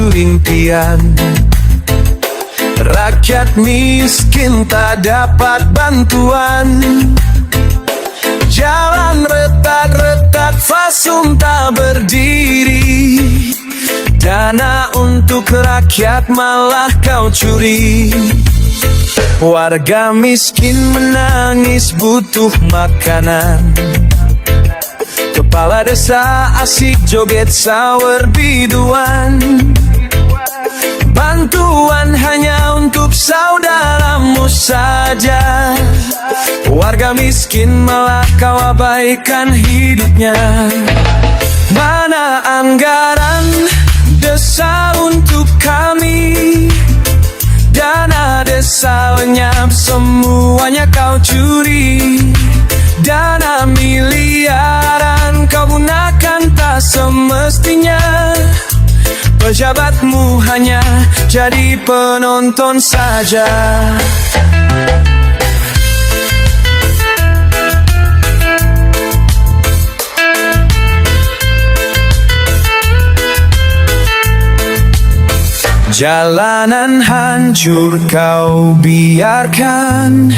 itu impian. Rakyat miskin tak dapat bantuan. Jalan retak-retak, fasum tak berdiri. Dana untuk rakyat malah kau curi. Warga miskin menangis butuh makanan. Kepala desa asik joget sawer biduan. Bantuan hanya untuk saudaramu saja. Warga miskin malah kau abaikan hidupnya. Mana anggaran desa untuk kami? Dana desa lenyap, semuanya kau curi. Dana miliaran kau gunakan tak semestinya. Pejabatmu hanya jadi penonton saja. Jalanan hancur kau biarkan.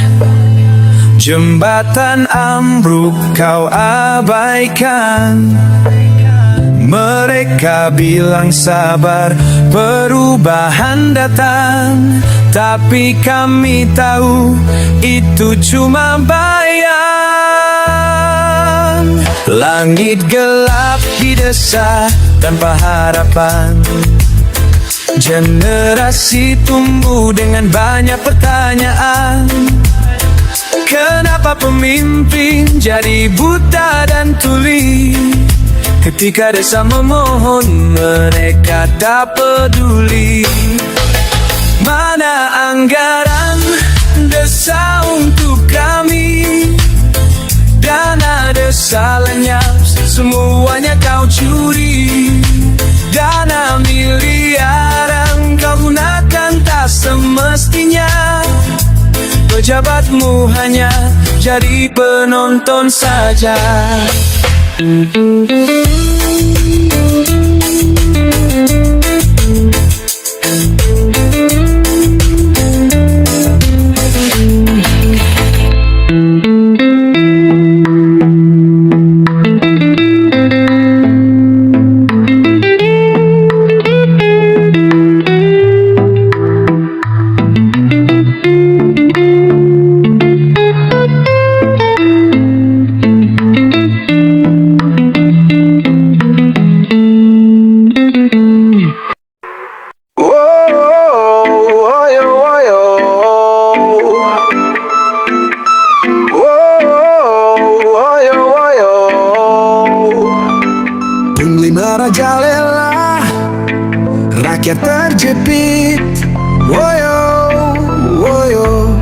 Jembatan ambruk kau abaikan. Mereka bilang sabar, perubahan datang. Tapi kami tahu itu cuma bayang. Langit gelap di desa tanpa harapan. Generasi tumbuh dengan banyak pertanyaan. Kenapa pemimpin jadi buta dan tuli? Ketika desa memohon, mereka tak peduli. Mana anggaran desa untuk kami? Dana desa lenyap, semuanya kau curi. Dana miliaran kau gunakan tak semestinya. Pejabatmu hanya jadi penonton saja. Merajalela, rakyat terjepit. Woyo, woyo.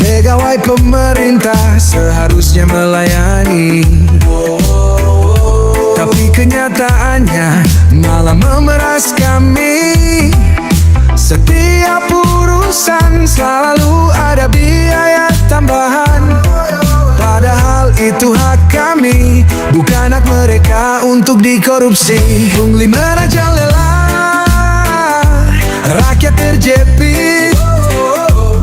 Pegawai pemerintah seharusnya melayani, tapi kenyataannya malah memeras kami. Setiap urusan selalu ada biaya tambahan. Padahal itu hak kami, bukan hak mereka untuk dikorupsi. Pungli merajalela, rakyat terjepit.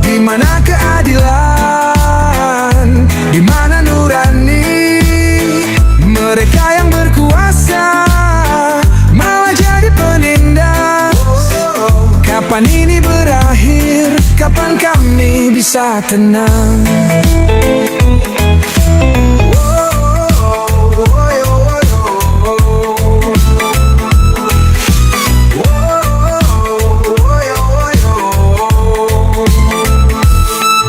Di mana keadilan? Di mana nurani? Mereka yang berkuasa malah jadi penindas. Kapan ini berakhir? Kapan kami bisa tenang?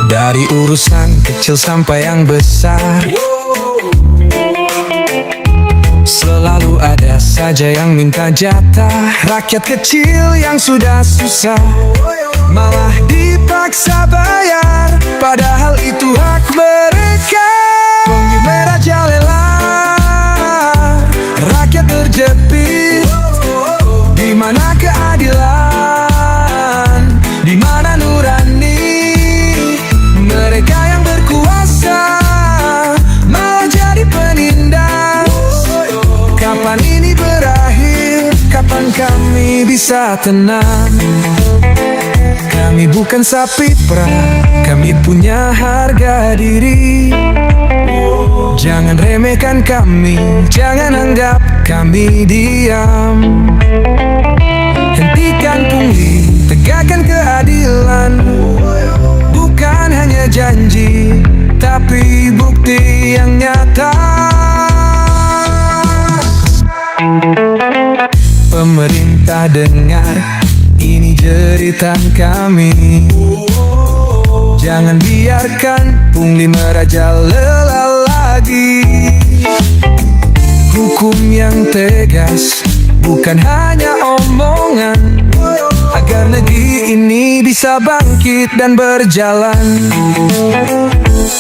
Dari urusan kecil sampai yang besar, selalu ada saja yang minta jatah. Rakyat kecil yang sudah susah malah dipaksa bayar, padahal itu hak mereka. Pungli merajalela, rakyat terjepit. Di mana keadilan? Di mana nurani? Mereka yang berkuasa malah jadi penindas. Kapan ini berakhir? bisa tenang. Kami bukan sapi perah, kami punya harga diri. Jangan remehkan kami, jangan anggap kami diam. Hentikan pungli, tegakkan keadilan. Bukan hanya janji, tapi bukti yang nyata. Pemerintah dengar, ini jeritan kami. Jangan biarkan pungli merajalela lagi. Hukum yang tegas, bukan hanya omongan, agar negeri ini bisa bangkit dan berjalan.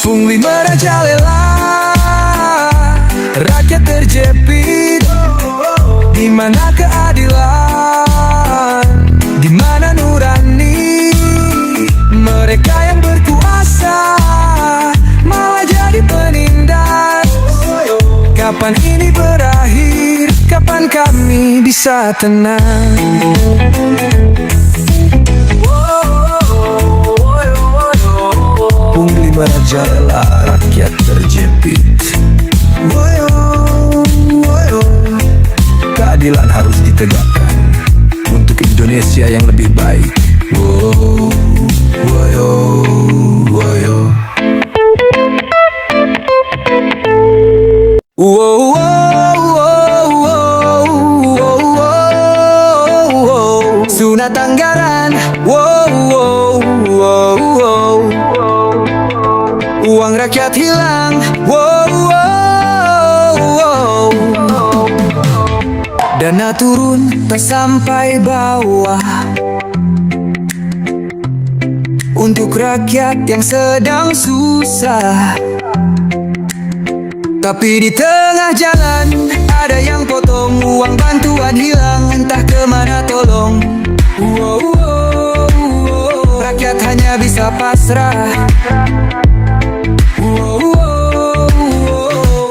Pungli merajalela, rakyat terjepit. Di mana keadilan? Di mana nurani? Mereka yang berkuasa malah jadi penindas. Kapan ini berakhir? Kapan kami bisa tenang? Pungli merajalela, rakyat terjepit. Keadilan harus ditegakkan untuk Indonesia yang lebih baik. Sunat anggaran, uang rakyat hilang, dana turun tak sampai bawah untuk rakyat yang sedang susah. Tapi di tengah jalan ada yang potong, uang bantuan hilang, entah kemana tolong. Rakyat hanya bisa pasrah.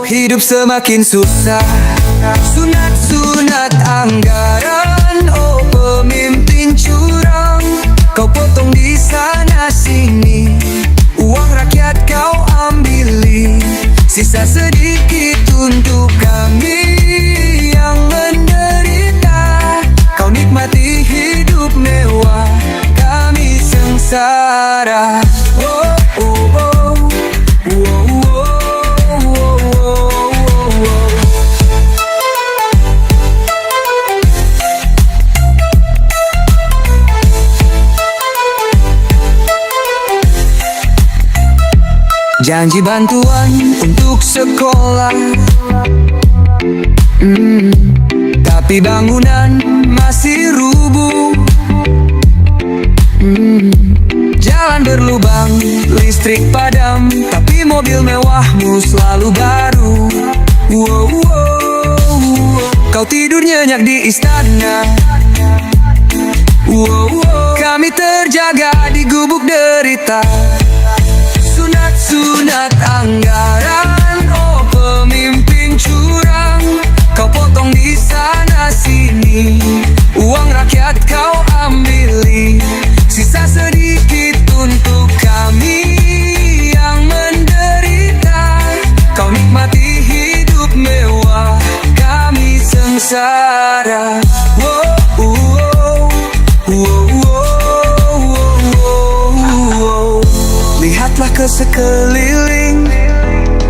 Hidup semakin susah. Sunat-sunat anggaran, oh pemimpin curang. Kau potong di sana sini, uang rakyat kau ambili. Sisa sedikit untuk kami yang menderita. Kau nikmati hidup mewah, kami sengsara. Janji bantuan untuk sekolah, tapi bangunan masih rubuh. Jalan berlubang, listrik padam, tapi mobil mewahmu selalu baru. Kau tidur nyenyak di istana, kami terjaga di gubuk derita. Sunat anggaran, oh pemimpin curang. Kau potong di sana sini, uang rakyat kau ambili. Sisa sedikit untuk kami yang menderita. Kau nikmati hidup mewah, kami sengsara. Lihatlah ke sekeliling,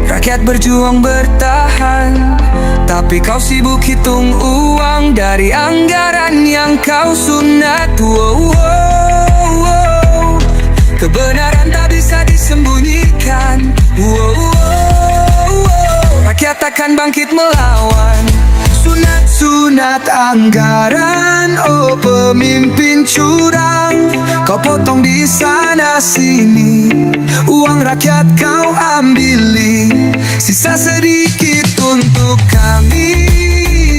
rakyat berjuang bertahan, tapi kau sibuk hitung uang dari anggaran yang kau sunat. Kebenaran tak bisa disembunyikan. Rakyat akan bangkit melawan. Sunat anggaran, oh pemimpin curang. Kau potong di sana sini, uang rakyat kau ambili. Sisa sedikit untuk kami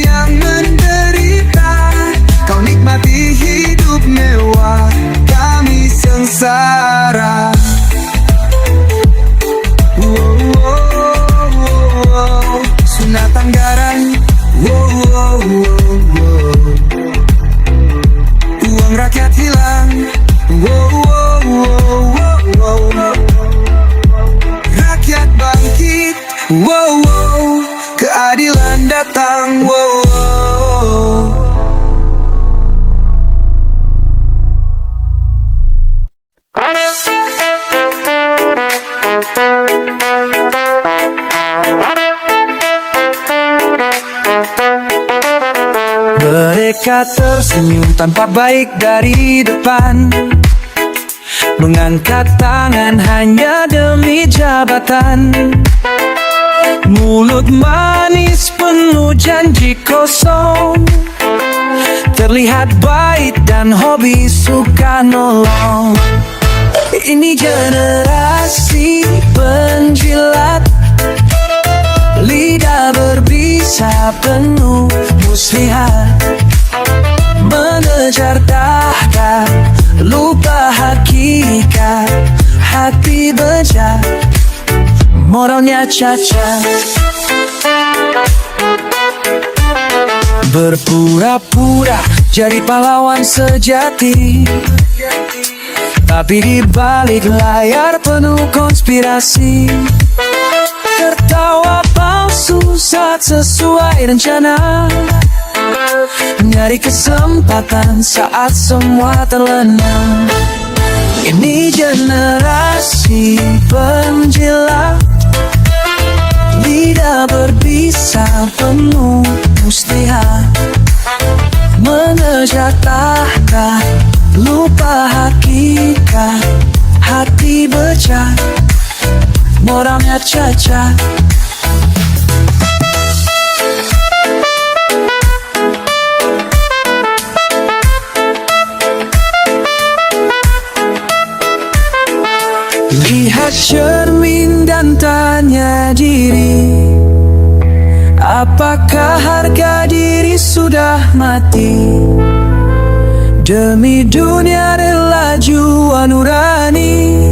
yang menderita. Kau nikmati hidup mewah, kami sengsara. Sunat anggaran, Mereka tersenyum tanpa baik dari depan, mengangkat tangan hanya demi jabatan. Mulut manis penuh janji kosong, terlihat baik dan hobi suka nolong. Ini generasi penjilat, lidah berbisa penuh muslihat, mengejar tahta lupa hakikat, hati bejat, moralnya cacat. Berpura-pura jadi pahlawan sejati, tapi di balik layar penuh konspirasi. Tertawa palsu saat sesuai rencana, nyari kesempatan saat semua terlena. Ini generasi penjilat, lidah berbisa penuh muslihat, mengejar tahta lupa hakikat, hati bejat, moralnya cacat. Lihat cermin dan tanya diri, apakah harga diri sudah mati? Demi dunia rela jua nurani,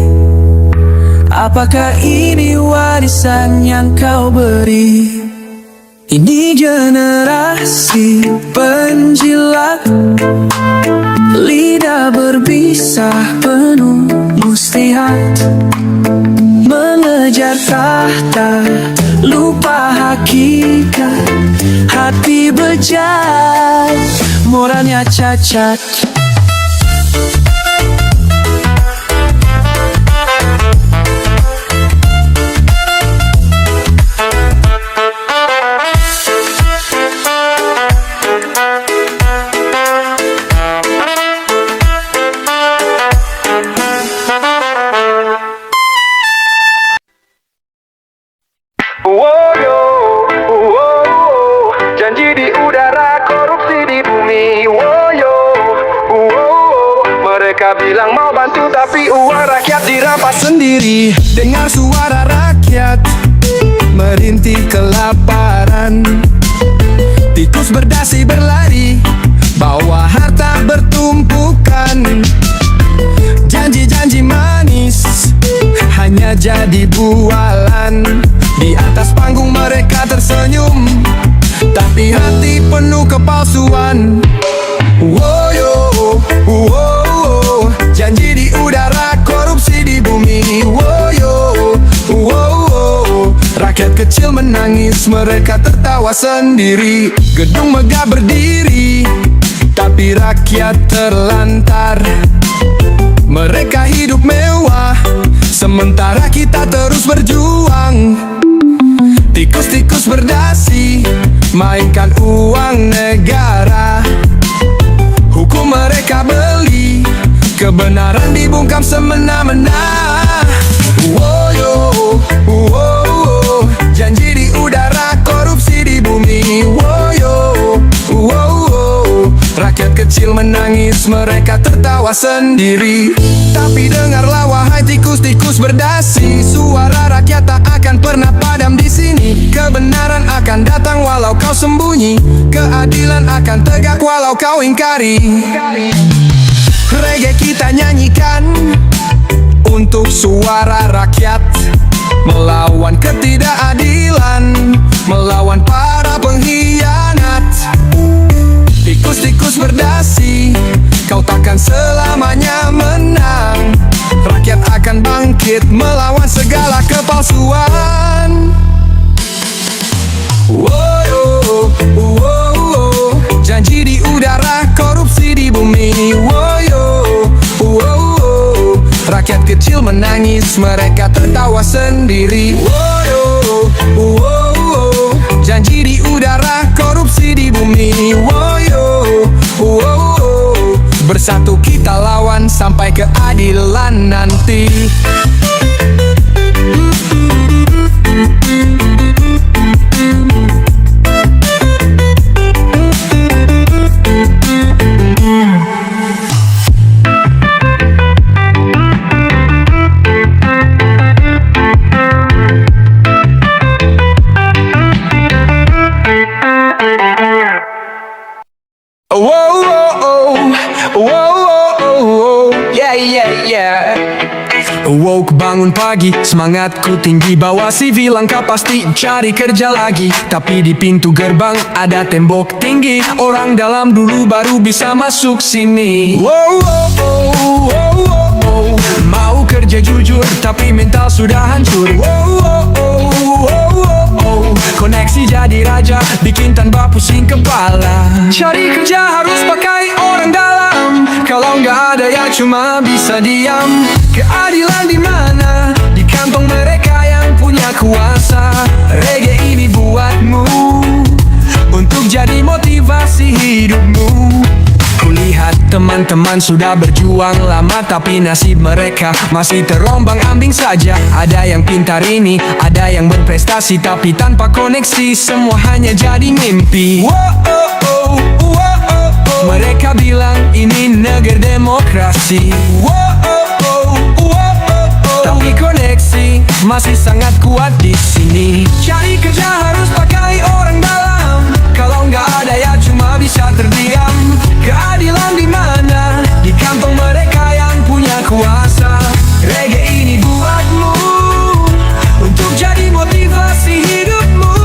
apakah ini warisan yang kau beri? Ini generasi penjilat, lidah berbisa penuh muslihat, mengejar tahta lupa hakikat, hati bejat, moralnya cacat. Janji di udara, korupsi di bumi. Mereka bilang mau bantu, tapi uang rakyat dirampas sendiri. Dengar suara rakyat merintih kelaparan, tikus berdasi berlari, bawa harta bertumpukan. Janji-janji manis hanya jadi bualan. Di atas panggung mereka tersenyum, tapi hati penuh kepalsuan. Woyo, woyo, janji di udara, korupsi di bumi. Woyo, woyo, rakyat kecil menangis, mereka tertawa sendiri. Gedung megah berdiri, tapi rakyat terlantar. Mereka hidup mewah, sementara kita terus berjuang. Tikus-tikus berdasi, mainkan uang negara. Hukum mereka beli, kebenaran dibungkam semena-mena. Woyo, woyo, janji di udara, korupsi di bumi. Woyo, woyo, rakyat kecil menangis, mereka tertawa sendiri. Tapi dengarlah wahai tikus-tikus berdasi, suara rakyat tak akan pernah padam di sini. Kebenaran akan datang walau kau sembunyi, keadilan akan tegak walau kau ingkari. Reggae kita nyanyikan untuk suara rakyat, melawan ketidakadilan, melawan para pengkhianat. Tikus-tikus berdasi, kau takkan selamanya menang. Rakyat akan bangkit melawan segala kepalsuan. Woyo, woyo, janji di udara, korupsi di bumi. Woyo, woyo, rakyat kecil menangis, mereka tertawa sendiri. Woyo, woyo, janji di udara, korupsi di bumi. Woyo, bersatu kita lawan sampai keadilan nanti. Wow, bangun pagi, semangatku tinggi, bawa CV lengkap pasti cari kerja lagi. Tapi di pintu gerbang ada tembok tinggi, orang dalam dulu baru bisa masuk sini. Mau kerja jujur tapi mental sudah hancur. Koneksi jadi raja, bikin tanpa pusing kepala. Cari kerja harus pakai orang dalam, kalau nggak ada ya cuma bisa diam. Keadilan di mana? Di kantong mereka yang punya kuasa. Reggae ini buatmu, untuk jadi motivasi hidupmu. Kulihat teman-teman sudah berjuang lama, tapi nasib mereka masih terombang-ambing saja. Ada yang pintar ini, ada yang berprestasi, tapi tanpa koneksi semua hanya jadi mimpi. Mereka bilang ini negeri demokrasi, tapi koneksi masih sangat kuat di sini. Cari kerja harus pakai orang dalam, kalau nggak ada ya cuma bisa terdiam. Keadilan di mana? Di kantong mereka yang punya kuasa. Reggae ini buatmu, untuk jadi motivasi hidupmu.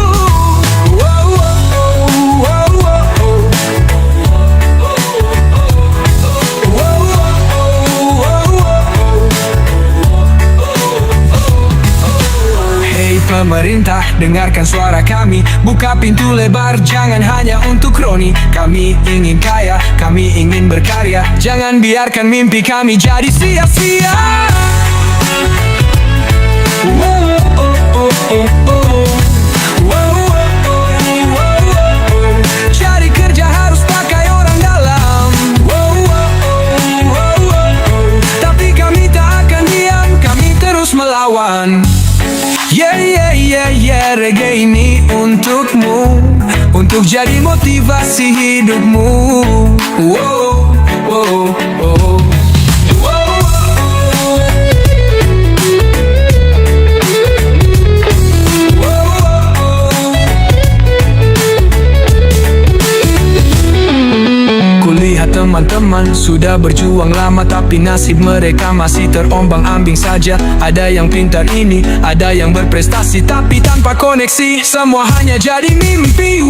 Pemerintah, dengarkan suara kami, buka pintu lebar, jangan hanya untuk kroni. Kami ingin kaya, kami ingin berkarya, jangan biarkan mimpi kami jadi sia-sia. Cari kerja harus pakai orang dalam, tapi kami tak akan diam, kami terus melawan. Reggae ini untukmu, untuk jadi motivasi hidupmu. Kulihat teman-teman sudah berjuang lama, tapi nasib mereka masih terombang-ambing saja. Ada yang pintar ini, ada yang berprestasi, tapi tanpa koneksi semua hanya jadi mimpi.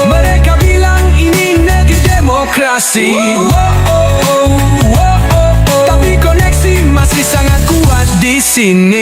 Mereka bilang ini negeri demokrasi, tapi koneksi masih sangat kuat di sini.